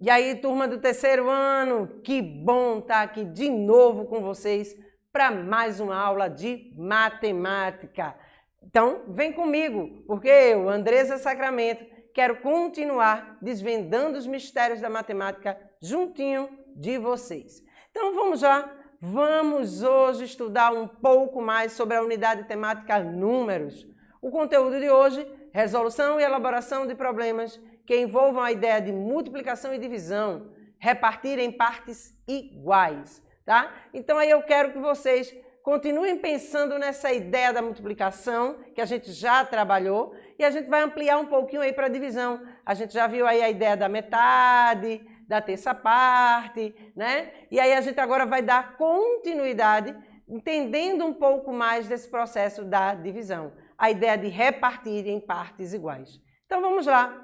E aí, turma do terceiro ano, que bom estar aqui de novo com vocês para mais uma aula de matemática. Então, vem comigo, porque eu, Andresa Sacramento, quero continuar desvendando os mistérios da matemática juntinho de vocês. Então, vamos lá. Vamos hoje estudar um pouco mais sobre a unidade temática números. O conteúdo de hoje, resolução e elaboração de problemas que envolvam a ideia de multiplicação e divisão, repartir em partes iguais, tá? Então aí eu quero que vocês continuem pensando nessa ideia da multiplicação, que a gente já trabalhou, e a gente vai ampliar um pouquinho aí para a divisão. A gente já viu aí a ideia da metade, da terça parte, né? E aí a gente agora vai dar continuidade, entendendo um pouco mais desse processo da divisão, a ideia de repartir em partes iguais. Então vamos lá.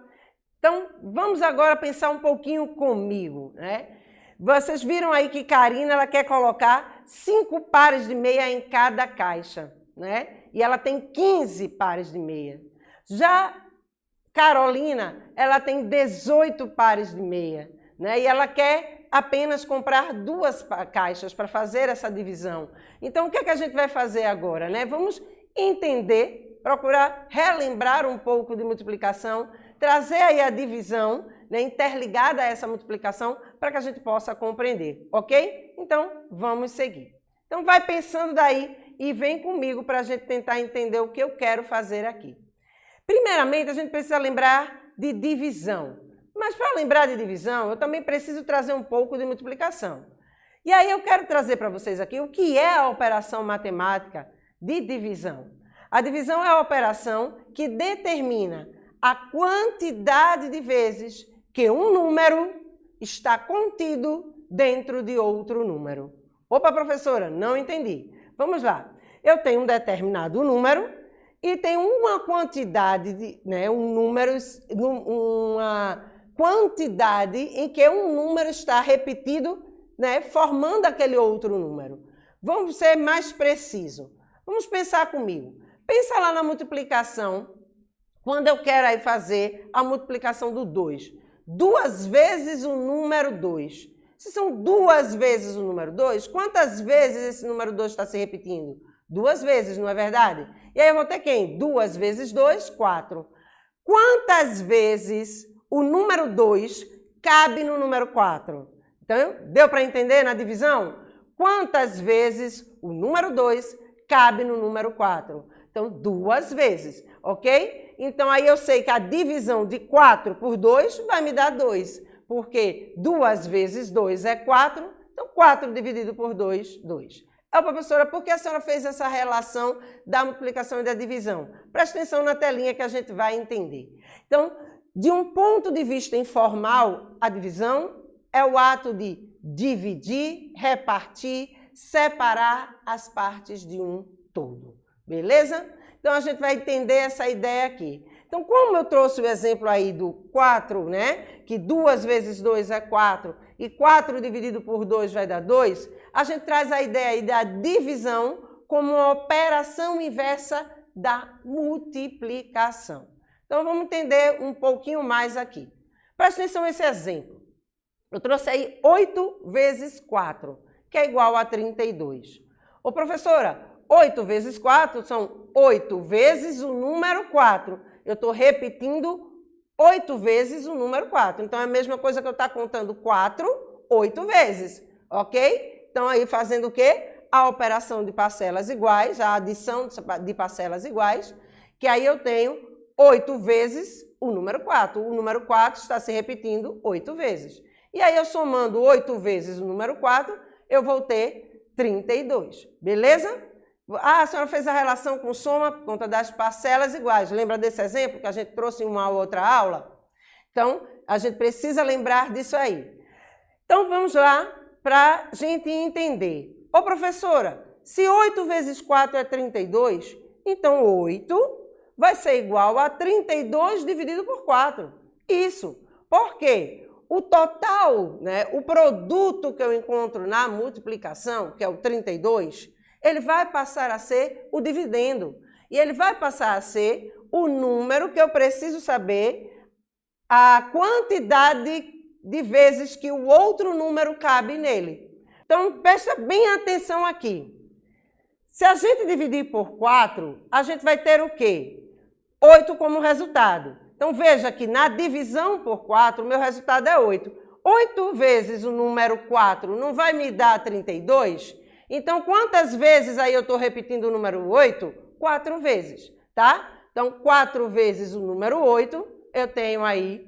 Então, vamos agora pensar um pouquinho comigo, né? Vocês viram aí que Karina, ela quer colocar 5 pares de meia em cada caixa, né? E ela tem 15 pares de meia. Já Carolina, ela tem 18 pares de meia, né? E ela quer apenas comprar 2 caixas para fazer essa divisão. Então, o que é que a gente vai fazer agora, né? Vamos entender, procurar relembrar um pouco de multiplicação, trazer aí a divisão, né, interligada a essa multiplicação para que a gente possa compreender, ok? Então, vamos seguir. Então, vai pensando daí e vem comigo para a gente tentar entender o que eu quero fazer aqui. Primeiramente, a gente precisa lembrar de divisão. Mas para lembrar de divisão, eu também preciso trazer um pouco de multiplicação. E aí eu quero trazer para vocês aqui o que é a operação matemática de divisão. A divisão é a operação que determina a quantidade de vezes que um número está contido dentro de outro número. Opa, professora, não entendi. Vamos lá. Eu tenho um determinado número e tenho uma quantidade de, uma quantidade em que um número está repetido, né, formando aquele outro número. Vamos ser mais preciso. Vamos pensar comigo. Pensa lá na multiplicação. Quando eu quero aí fazer a multiplicação do 2, 2 vezes o número 2. Se são 2 vezes o número 2, quantas vezes esse número 2 está se repetindo? 2 vezes, não é verdade? E aí eu vou ter quem? 2 vezes 2, 4. Quantas vezes o número 2 cabe no número 4? Então, deu para entender na divisão? Quantas vezes o número 2 cabe no número 4? Então, 2 vezes, ok? Então, aí eu sei que a divisão de 4 por 2 vai me dar 2, porque 2 vezes 2 é 4, então 4 dividido por 2, 2. Professora, por que a senhora fez essa relação da multiplicação e da divisão? Preste atenção na telinha que a gente vai entender. Então, de um ponto de vista informal, a divisão é o ato de dividir, repartir, separar as partes de um todo. Beleza? Então, a gente vai entender essa ideia aqui. Então, como eu trouxe o exemplo aí do 4, né? Que 2 vezes 2 é 4 e 4 dividido por 2 vai dar 2, a gente traz a ideia aí da divisão como uma operação inversa da multiplicação. Então, vamos entender um pouquinho mais aqui. Presta atenção nesse exemplo. Eu trouxe aí 8 vezes 4, que é igual a 32. Ô, professora, 8 vezes 4 são 8 vezes o número 4. Eu estou repetindo 8 vezes o número 4. Então, é a mesma coisa que eu estar contando 4, 8 vezes, ok? Então, aí fazendo o quê? A operação de parcelas iguais, a adição de parcelas iguais, que aí eu tenho 8 vezes o número 4. O número 4 está se repetindo 8 vezes. E aí, eu somando 8 vezes o número 4, eu vou ter 32, beleza? Ah, a senhora fez a relação com soma por conta das parcelas iguais. Lembra desse exemplo que a gente trouxe em uma outra aula? Então, a gente precisa lembrar disso aí. Então, vamos lá para a gente entender. Ô, professora, se 8 vezes 4 é 32, então 8 vai ser igual a 32 dividido por 4. Isso. Por quê? O total, né, o produto que eu encontro na multiplicação, que é o 32, ele vai passar a ser o dividendo. E ele vai passar a ser o número que eu preciso saber a quantidade de vezes que o outro número cabe nele. Então, presta bem atenção aqui. Se a gente dividir por 4, a gente vai ter o quê? 8 como resultado. Então, veja que na divisão por 4, o meu resultado é 8. 8 vezes o número 4 não vai me dar 32? Então, quantas vezes aí eu estou repetindo o número 8? 4 vezes, tá? Então, 4 vezes o número 8, eu tenho aí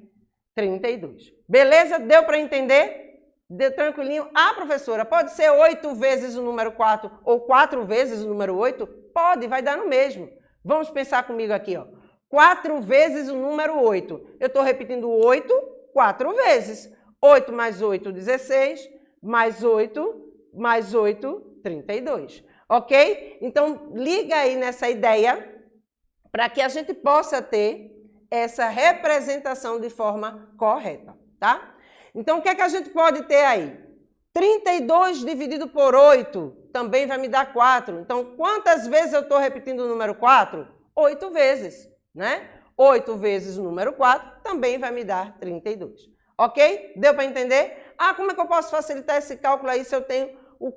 32. Beleza? Deu para entender? Deu tranquilinho? Ah, professora, pode ser 8 vezes o número 4 ou 4 vezes o número 8? Pode, vai dar no mesmo. Vamos pensar comigo aqui, ó. 4 vezes o número 8. Eu estou repetindo 8 4 vezes. 8 mais 8, 16, mais 8, mais 8, 32. Ok? Então, liga aí nessa ideia para que a gente possa ter essa representação de forma correta, tá? Então, o que é que a gente pode ter aí? 32 dividido por 8 também vai me dar 4. Então, quantas vezes eu estou repetindo o número 4? 8 vezes, né? 8 vezes o número 4 também vai me dar 32. Ok? Deu para entender? Ah, como é que eu posso facilitar esse cálculo aí se eu tenho o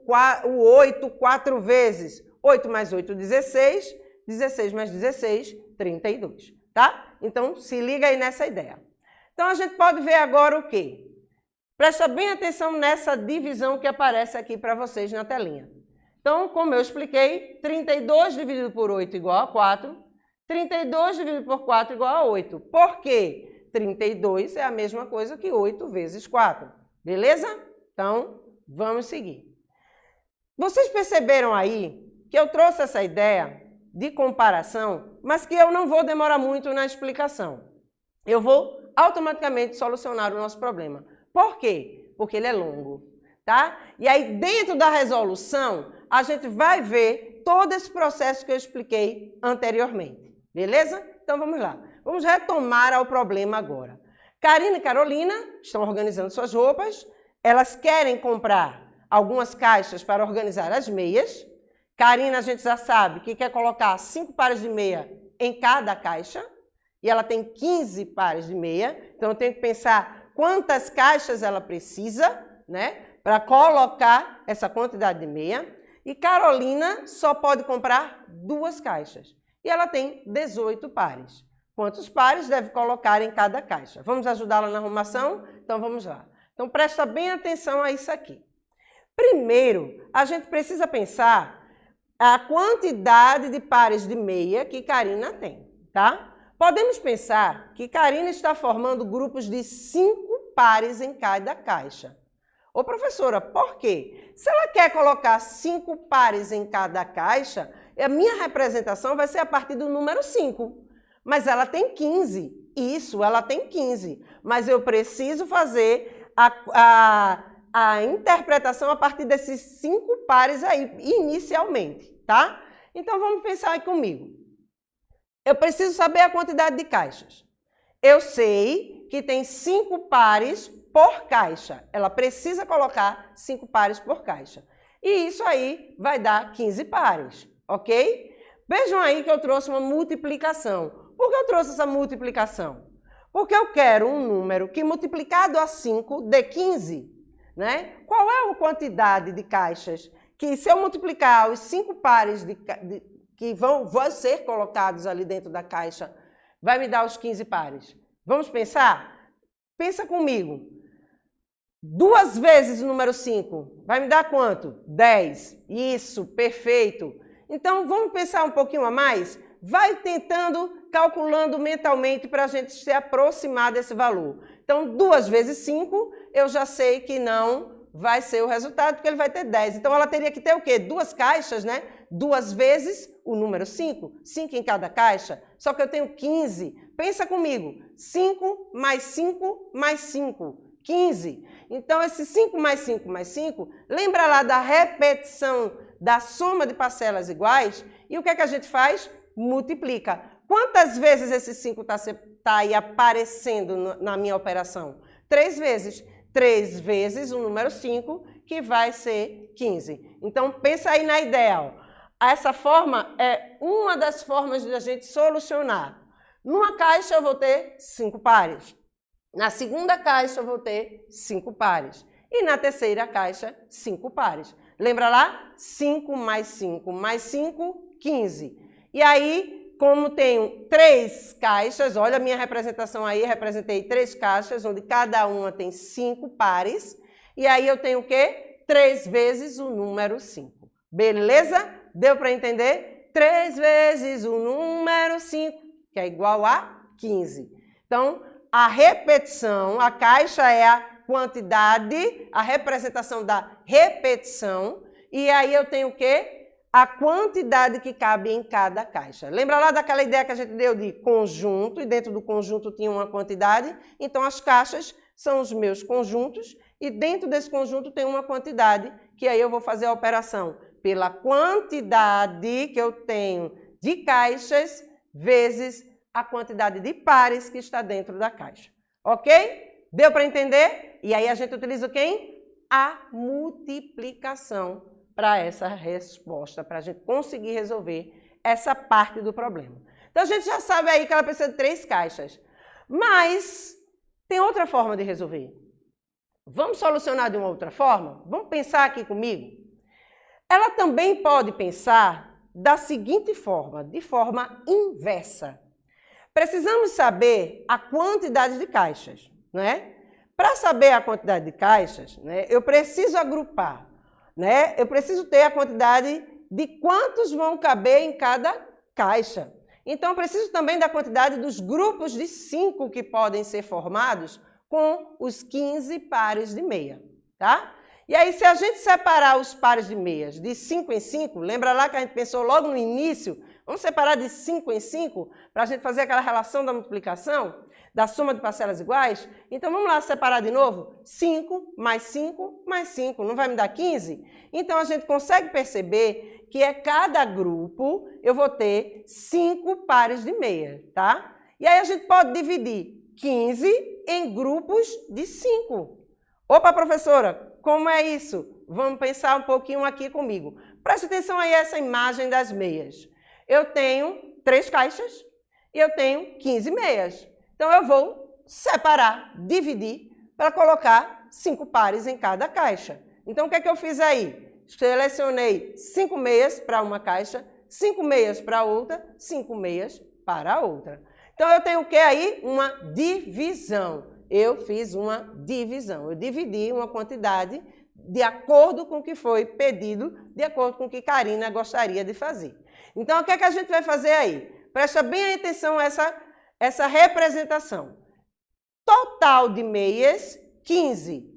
8 4 vezes? 8 mais 8, 16. 16 mais 16, 32. Tá? Então, se liga aí nessa ideia. Então, a gente pode ver agora o quê? Presta bem atenção nessa divisão que aparece aqui para vocês na telinha. Então, como eu expliquei, 32 dividido por 8 igual a 4. 32 dividido por 4 igual a 8. Por quê? 32 é a mesma coisa que 8 vezes 4. Beleza? Então, vamos seguir. Vocês perceberam aí que eu trouxe essa ideia de comparação, mas que eu não vou demorar muito na explicação. Eu vou automaticamente solucionar o nosso problema. Por quê? Porque ele é longo, tá? E aí, dentro da resolução, a gente vai ver todo esse processo que eu expliquei anteriormente. Beleza? Então, vamos lá. Vamos retomar ao problema agora. Karina e Carolina estão organizando suas roupas. Elas querem comprar algumas caixas para organizar as meias. Karina, a gente já sabe que quer colocar 5 pares de meia em cada caixa. E ela tem 15 pares de meia. Então, eu tenho que pensar quantas caixas ela precisa, né, para colocar essa quantidade de meia. E Carolina só pode comprar 2 caixas. E ela tem 18 pares. Quantos pares deve colocar em cada caixa? Vamos ajudá-la na arrumação? Então, vamos lá. Então, presta bem atenção a isso aqui. Primeiro, a gente precisa pensar a quantidade de pares de meia que Karina tem, tá? Podemos pensar que Karina está formando grupos de 5 pares em cada caixa. Ô, professora, por quê? Se ela quer colocar 5 pares em cada caixa, a minha representação vai ser a partir do número 5. Mas ela tem 15. Isso, ela tem 15. Mas eu preciso fazer a interpretação a partir desses 5 pares aí, inicialmente, tá? Então, vamos pensar aí comigo. Eu preciso saber a quantidade de caixas. Eu sei que tem 5 pares por caixa. Ela precisa colocar 5 pares por caixa. E isso aí vai dar 15 pares, ok? Vejam aí que eu trouxe uma multiplicação. Por que eu trouxe essa multiplicação? Porque eu quero um número que multiplicado a 5 dê 15, né? Qual é a quantidade de caixas que, se eu multiplicar os 5 pares que vão ser colocados ali dentro da caixa, vai me dar os 15 pares? Vamos pensar? Pensa comigo. 2 vezes o número 5 vai me dar quanto? 10. Isso, perfeito. Então, vamos pensar um pouquinho a mais? Vai tentando, calculando mentalmente para a gente se aproximar desse valor. Então, 2 vezes 5, eu já sei que não vai ser o resultado, porque ele vai ter 10. Então, ela teria que ter o quê? 2 caixas, né? 2 vezes o número 5. 5 em cada caixa. Só que eu tenho 15. Pensa comigo. 5 mais 5 mais 5. 15. Então, esse 5 mais 5 mais 5, lembra lá da repetição da soma de parcelas iguais? E o que é que a gente faz? Multiplica. Quantas vezes esse 5 está aí aparecendo na minha operação? 3 vezes. 3 vezes o número 5, que vai ser 15. Então, pensa aí na ideia. Ó. Essa forma é uma das formas de a gente solucionar. Numa caixa eu vou ter 5 pares. Na segunda caixa eu vou ter 5 pares. E na terceira caixa, 5 pares. Lembra lá? 5 mais 5 mais 5, 15. E aí, como tenho 3 caixas, olha a minha representação aí, representei 3 caixas, onde cada uma tem 5 pares. E aí eu tenho o quê? 3 vezes o número 5. Beleza? Deu para entender? 3 vezes o número 5, que é igual a 15. Então, a repetição, a caixa é a quantidade, a representação da repetição, e aí eu tenho o quê? A quantidade que cabe em cada caixa. Lembra lá daquela ideia que a gente deu de conjunto, e dentro do conjunto tinha uma quantidade? Então, as caixas são os meus conjuntos, e dentro desse conjunto tem uma quantidade, que aí eu vou fazer a operação pela quantidade que eu tenho de caixas, vezes a quantidade de pares que está dentro da caixa. Ok? Deu para entender? E aí a gente utiliza quem? A multiplicação para essa resposta, para a gente conseguir resolver essa parte do problema. Então a gente já sabe aí que ela precisa de 3 caixas. Mas tem outra forma de resolver. Vamos solucionar de uma outra forma? Vamos pensar aqui comigo? Ela também pode pensar da seguinte forma, de forma inversa. Precisamos saber a quantidade de caixas, né? Para saber a quantidade de caixas, né, eu preciso agrupar, né? Eu preciso ter a quantidade de quantos vão caber em cada caixa. Então, eu preciso também da quantidade dos grupos de 5 que podem ser formados com os 15 pares de meia, tá? E aí, se a gente separar os pares de meias de 5 em 5, lembra lá que a gente pensou logo no início, vamos separar de 5 em 5 para a gente fazer aquela relação da multiplicação, da soma de parcelas iguais? Então, vamos lá separar de novo? 5 mais 5 mais 5, não vai me dar 15? Então, a gente consegue perceber que cada grupo eu vou ter 5 pares de meia, tá? E aí, a gente pode dividir 15 em grupos de 5. Opa, professora, como é isso? Vamos pensar um pouquinho aqui comigo. Preste atenção aí a essa imagem das meias. Eu tenho 3 caixas e eu tenho 15 meias. Então, eu vou separar, dividir, para colocar 5 pares em cada caixa. Então, o que é que eu fiz aí? Selecionei 5 meias para uma caixa, 5 meias para outra, 5 meias para a outra. Então, eu tenho o que aí? Uma divisão. Eu fiz uma divisão. Eu dividi uma quantidade de acordo com o que foi pedido, de acordo com o que Karina gostaria de fazer. Então, o que é que a gente vai fazer aí? Presta bem atenção a essa representação. Total de meias, 15.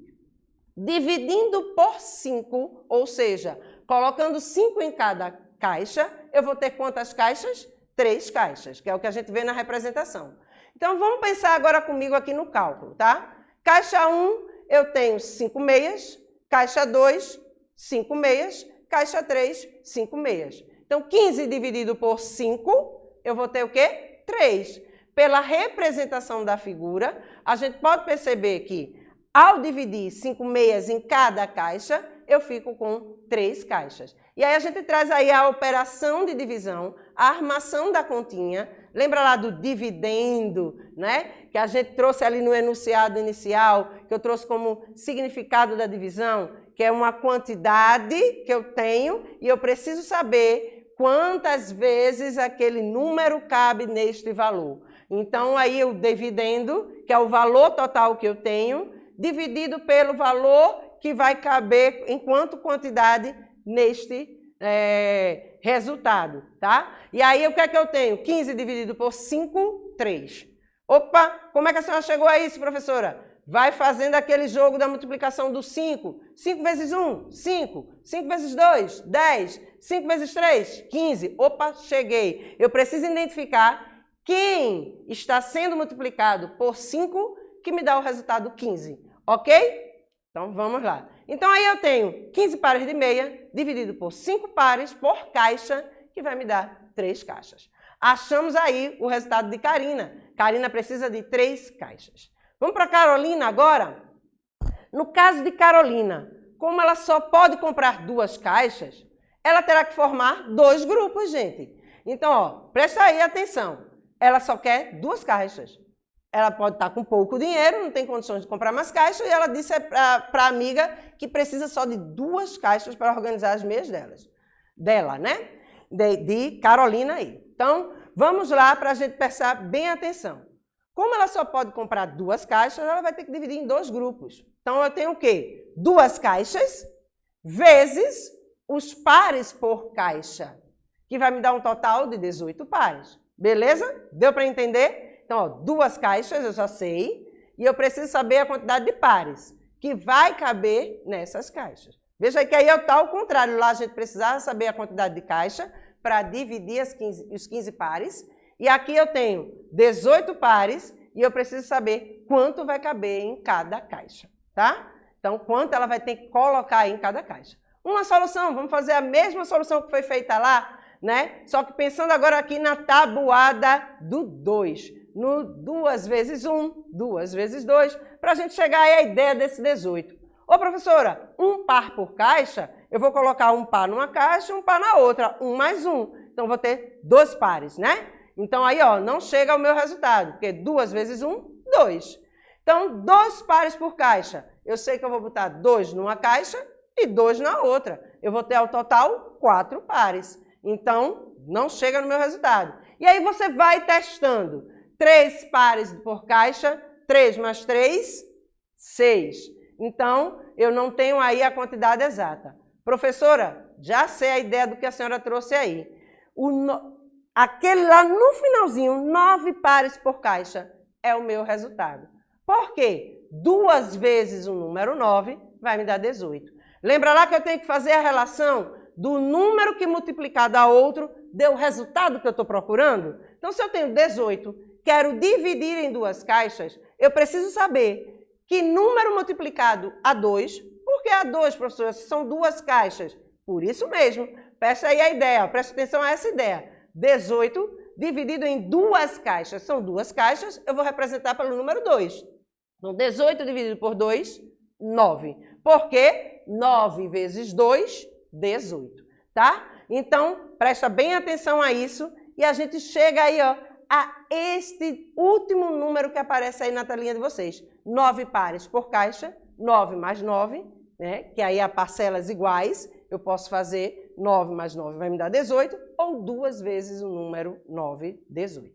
Dividindo por 5, ou seja, colocando 5 em cada caixa, eu vou ter quantas caixas? 3 caixas, que é o que a gente vê na representação. Então, vamos pensar agora comigo aqui no cálculo, tá? Caixa 1, eu tenho 5 meias. Caixa 2, 5 meias. Caixa 3, 5 meias. Então, 15 dividido por 5, eu vou ter o quê? 3. Pela representação da figura, a gente pode perceber que, ao dividir 5 meias em cada caixa, eu fico com 3 caixas. E aí a gente traz aí a operação de divisão, a armação da continha. Lembra lá do dividendo, né? Que a gente trouxe ali no enunciado inicial, que eu trouxe como significado da divisão, que é uma quantidade que eu tenho e eu preciso saber quantas vezes aquele número cabe neste valor. Então, aí o dividendo, que é o valor total que eu tenho, dividido pelo valor que vai caber enquanto quantidade neste resultado, tá? E aí, o que é que eu tenho? 15 dividido por 5, 3. Opa, como é que a senhora chegou a isso, professora? Vai fazendo aquele jogo da multiplicação do 5. 5 vezes 1, 5. 5 vezes 2, 10. 5 vezes 3, 15. Opa, cheguei. Eu preciso identificar quem está sendo multiplicado por 5 que me dá o resultado 15. Ok? Então, vamos lá. Então, aí eu tenho 15 pares de meia, dividido por 5 pares por caixa, que vai me dar 3 caixas. Achamos aí o resultado de Karina. Karina precisa de 3 caixas. Vamos para Carolina agora? No caso de Carolina, como ela só pode comprar 2 caixas, ela terá que formar 2 grupos, gente. Então, ó, presta aí atenção. Ela só quer 2 caixas. ela pode estar com pouco dinheiro, não tem condições de comprar mais caixas, e ela disse para a amiga que precisa só de 2 caixas para organizar as meias dela, né? De Carolina aí. Então, vamos lá para a gente prestar bem atenção. Como ela só pode comprar 2 caixas, ela vai ter que dividir em 2 grupos. Então, eu tenho o quê? 2 caixas vezes os pares por caixa, que vai me dar um total de 18 pares. Beleza? Deu para entender? Então, ó, 2 caixas eu já sei, e eu preciso saber a quantidade de pares que vai caber nessas caixas. Veja que aí está ao contrário. Lá a gente precisava saber a quantidade de caixa para dividir os 15 pares. E aqui eu tenho 18 pares e eu preciso saber quanto vai caber em cada caixa, tá? Então, quanto ela vai ter que colocar aí em cada caixa. Uma solução, vamos fazer a mesma solução que foi feita lá, né? Só que pensando agora aqui na tabuada do 2. No 2 vezes 1, 2 vezes 2, para a gente chegar aí à ideia desse 18. Ô, professora, um par por caixa, eu vou colocar um par numa caixa e um par na outra, 1 mais 1. Então, vou ter 2 pares, né? Então, aí, ó, não chega ao meu resultado, porque 2 vezes 1, 2. Então, 2 pares por caixa. Eu sei que eu vou botar 2 numa caixa e 2 na outra. Eu vou ter ao total 4 pares. Então, não chega no meu resultado. E aí, você vai testando. 3 pares por caixa, 3 mais 3, 6. Então, eu não tenho aí a quantidade exata. Professora, já sei a ideia do que a senhora trouxe aí. Aquele lá no finalzinho, 9 pares por caixa, é o meu resultado. Por quê? 2 vezes o número 9 vai me dar 18. Lembra lá que eu tenho que fazer a relação do número que multiplicado a outro deu o resultado que eu estou procurando? Então, se eu tenho 18, quero dividir em 2 caixas, eu preciso saber que número multiplicado a 2, por que a 2, professora? São 2 caixas. Por isso mesmo, presta aí a ideia, presta atenção a essa ideia. 18 dividido em 2 caixas, são 2 caixas, eu vou representar pelo número 2. Então, 18 dividido por 2, 9. Por quê? 9 vezes 2, 18. Tá? Então, presta bem atenção a isso e a gente chega aí, ó, a este último número que aparece aí na telinha de vocês. 9 pares por caixa, 9 mais 9, né? Que aí há parcelas iguais, eu posso fazer 9 mais 9 vai me dar 18, ou 2 vezes o número 9, 18.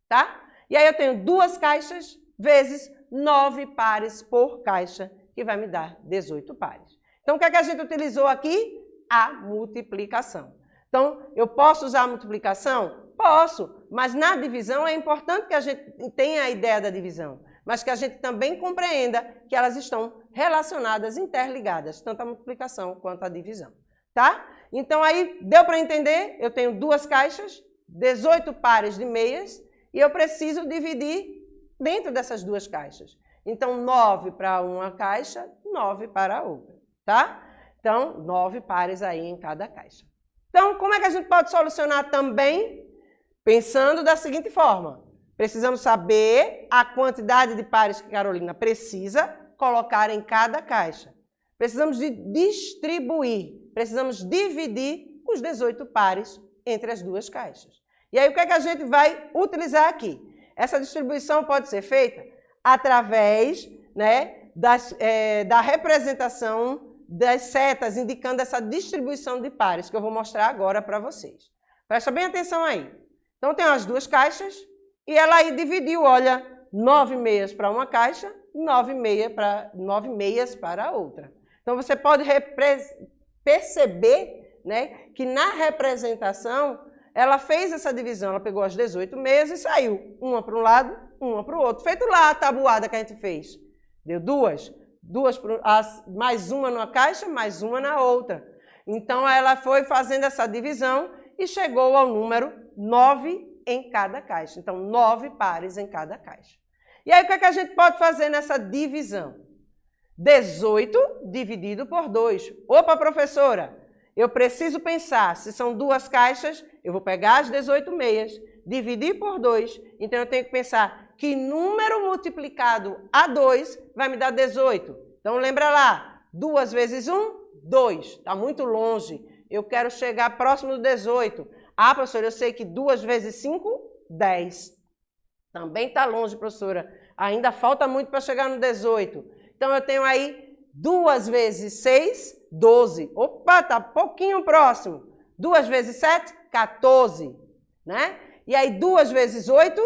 Tá? E aí eu tenho 2 caixas vezes 9 pares por caixa, que vai me dar 18 pares. Então, o que é que a gente utilizou aqui? A multiplicação. Então, eu posso usar a multiplicação? Posso, mas na divisão é importante que a gente tenha a ideia da divisão, mas que a gente também compreenda que elas estão relacionadas, interligadas, tanto a multiplicação quanto a divisão. Tá? Então, aí, deu para entender? Eu tenho 2 caixas, 18 pares de meias, e eu preciso dividir dentro dessas 2 caixas. Então, 9 para uma caixa, 9 para a outra. Tá? Então, 9 pares aí em cada caixa. Então, como é que a gente pode solucionar também? Pensando da seguinte forma. Precisamos saber a quantidade de pares que Carolina precisa colocar em cada caixa. Precisamos de distribuir, precisamos dividir os 18 pares entre as 2 caixas. E aí, o que é que a gente vai utilizar aqui? Essa distribuição pode ser feita através, né, da representação das setas, indicando essa distribuição de pares, que eu vou mostrar agora para vocês. Presta bem atenção aí. Então, tem as 2 caixas e ela aí dividiu, olha, 9 meias para uma caixa, 9 meias para a outra. Então, você pode perceber, né, que na representação, ela fez essa divisão, ela pegou as 18 meias e saiu, uma para um lado, uma para o outro. Feito lá a tabuada que a gente fez. Deu 2 mais uma numa caixa, mais uma na outra. Então, ela foi fazendo essa divisão e chegou ao número 9 em cada caixa. Então, 9 pares em cada caixa. E aí, o que é que a gente pode fazer nessa divisão? 18 dividido por 2. Opa, professora, eu preciso pensar, se são 2 caixas, eu vou pegar as 18 meias, dividir por 2, então eu tenho que pensar que número multiplicado a 2 vai me dar 18. Então, lembra lá, 2 vezes 1, 2. Está muito longe. Eu quero chegar próximo do 18. Ah, professor, eu sei que 2 vezes 5, 10. Também está longe, professora. Ainda falta muito para chegar no 18. Então, eu tenho aí 2 vezes 6, 12. Opa, está pouquinho próximo. 2 vezes 7, 14. Né? E aí, 2 vezes 8,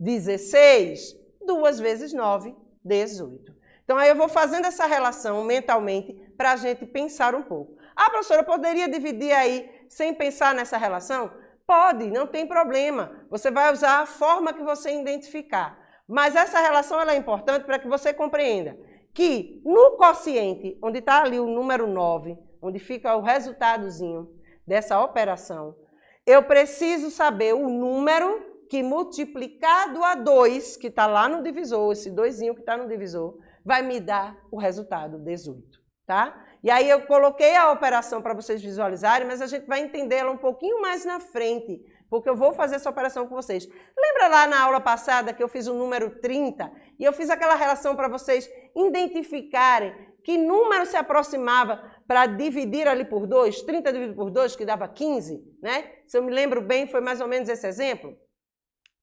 16. 2 vezes 9, 18. Então, aí eu vou fazendo essa relação mentalmente para a gente pensar um pouco. Ah, professora, eu poderia dividir aí sem pensar nessa relação? Pode, não tem problema. Você vai usar a forma que você identificar. Mas essa relação ela é importante para que você compreenda que no quociente, onde está ali o número 9, onde fica o resultadozinho dessa operação, eu preciso saber o número que multiplicado a 2, que está lá no divisor, esse 2zinho que está no divisor, vai me dar o resultado 18, tá? E aí eu coloquei a operação para vocês visualizarem, mas a gente vai entendê-la um pouquinho mais na frente, porque eu vou fazer essa operação com vocês. Lembra lá na aula passada que eu fiz o número 30 e eu fiz aquela relação para vocês identificarem que número se aproximava para dividir ali por 2, 30 dividido por 2, que dava 15, né? Se eu me lembro bem, foi mais ou menos esse exemplo.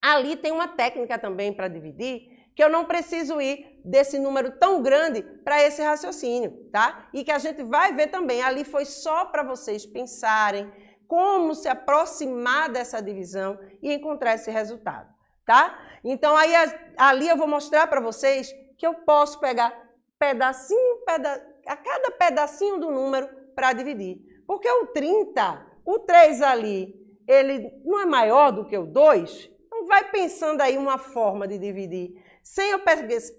Ali tem uma técnica também para dividir, que eu não preciso ir desse número tão grande para esse raciocínio, tá? E que a gente vai ver também. Ali foi só para vocês pensarem como se aproximar dessa divisão e encontrar esse resultado, tá? Então, aí ali eu vou mostrar para vocês que eu posso pegar a cada pedacinho do número para dividir. Porque o 30, o 3 ali, ele não é maior do que o 2? Então, vai pensando aí uma forma de dividir, sem eu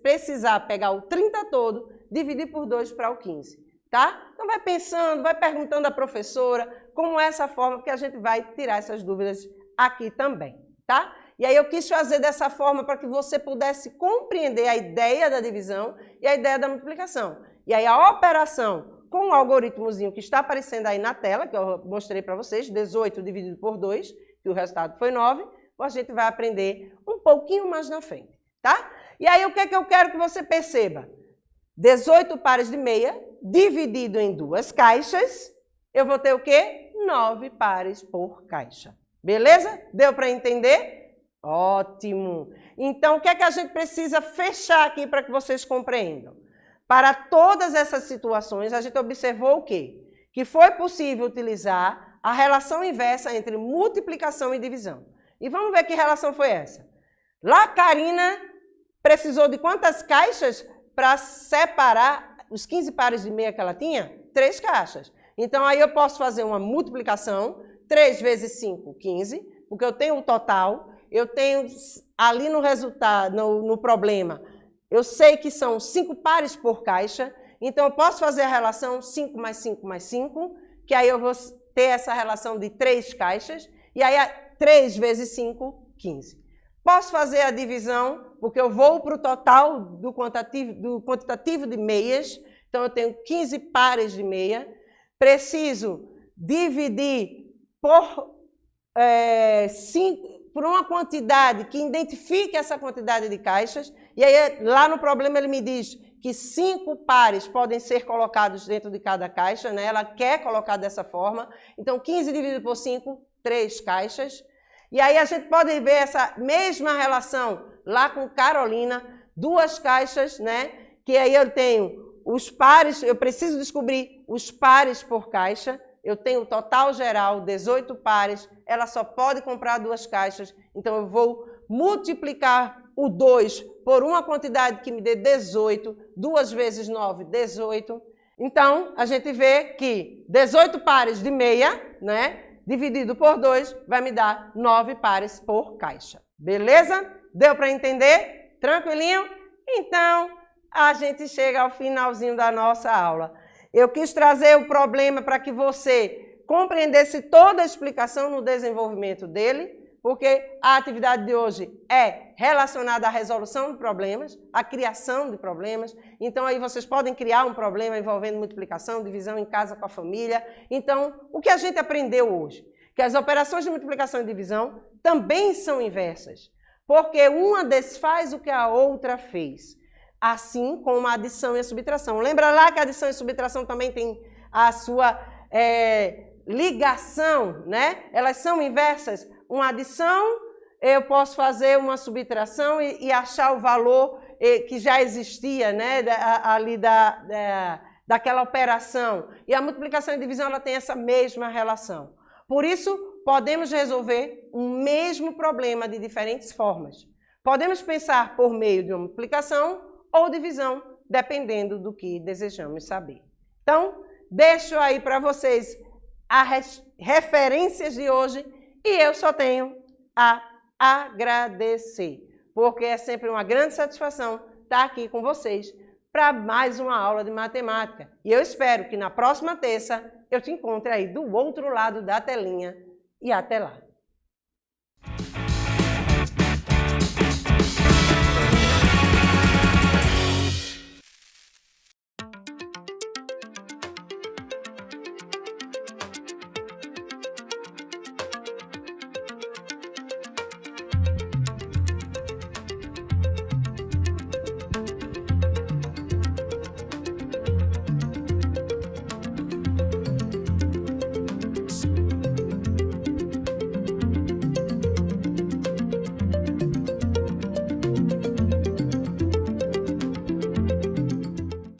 precisar pegar o 30 todo, dividir por 2 para o 15, tá? Então, vai pensando, vai perguntando à professora como é essa forma, porque a gente vai tirar essas dúvidas aqui também, tá? E aí eu quis fazer dessa forma para que você pudesse compreender a ideia da divisão e a ideia da multiplicação. E aí a operação com o algoritmozinho que está aparecendo aí na tela, que eu mostrei para vocês, 18 dividido por 2, que o resultado foi 9, a gente vai aprender um pouquinho mais na frente, tá? E aí o que é que eu quero que você perceba? 18 pares de meia dividido em 2 caixas, eu vou ter o quê? 9 pares por caixa. Beleza? Deu para entender? Ótimo! Então, o que é que a gente precisa fechar aqui para que vocês compreendam? Para todas essas situações, a gente observou o quê? Que foi possível utilizar a relação inversa entre multiplicação e divisão. E vamos ver que relação foi essa. Lá, Karina precisou de quantas caixas para separar os 15 pares de meia que ela tinha? 3 caixas. Então, aí eu posso fazer uma multiplicação, 3 vezes 5, 15, porque eu tenho o total, eu tenho ali no resultado, no problema, eu sei que são 5 pares por caixa, então eu posso fazer a relação 5 mais 5 mais 5, que aí eu vou ter essa relação de 3 caixas, e aí 3 vezes 5, 15. Posso fazer a divisão, porque eu vou para o total do quantitativo de meias, então eu tenho 15 pares de meia, preciso dividir por uma quantidade que identifique essa quantidade de caixas, e aí lá no problema ele me diz que 5 pares podem ser colocados dentro de cada caixa, né? Ela quer colocar dessa forma, então 15 dividido por 5, 3 caixas, e aí a gente pode ver essa mesma relação lá com Carolina, 2 caixas, né? Que aí eu tenho os pares, eu preciso descobrir os pares por caixa, eu tenho o total geral, 18 pares, ela só pode comprar 2 caixas, então eu vou multiplicar o 2 por uma quantidade que me dê 18, 2 vezes 9, 18. Então, a gente vê que 18 pares de meia, né, dividido por 2, vai me dar 9 pares por caixa. Beleza? Deu para entender? Tranquilinho? Então, a gente chega ao finalzinho da nossa aula. Eu quis trazer o problema para que você compreendesse toda a explicação no desenvolvimento dele, porque a atividade de hoje é relacionada à resolução de problemas, à criação de problemas. Então, aí vocês podem criar um problema envolvendo multiplicação, divisão em casa com a família. Então, o que a gente aprendeu hoje? Que as operações de multiplicação e divisão também são inversas, porque uma desfaz o que a outra fez. Assim como a adição e a subtração. Lembra lá que a adição e a subtração também tem a sua ligação, né? Elas são inversas. Uma adição eu posso fazer uma subtração e achar o valor que já existia, né, ali daquela operação. E a multiplicação e divisão ela tem essa mesma relação. Por isso, podemos resolver o mesmo problema de diferentes formas. Podemos pensar por meio de uma multiplicação ou divisão, dependendo do que desejamos saber. Então, deixo aí para vocês as referências de hoje e eu só tenho a agradecer, porque é sempre uma grande satisfação estar aqui com vocês para mais uma aula de matemática. E eu espero que na próxima terça eu te encontre aí do outro lado da telinha. E até lá!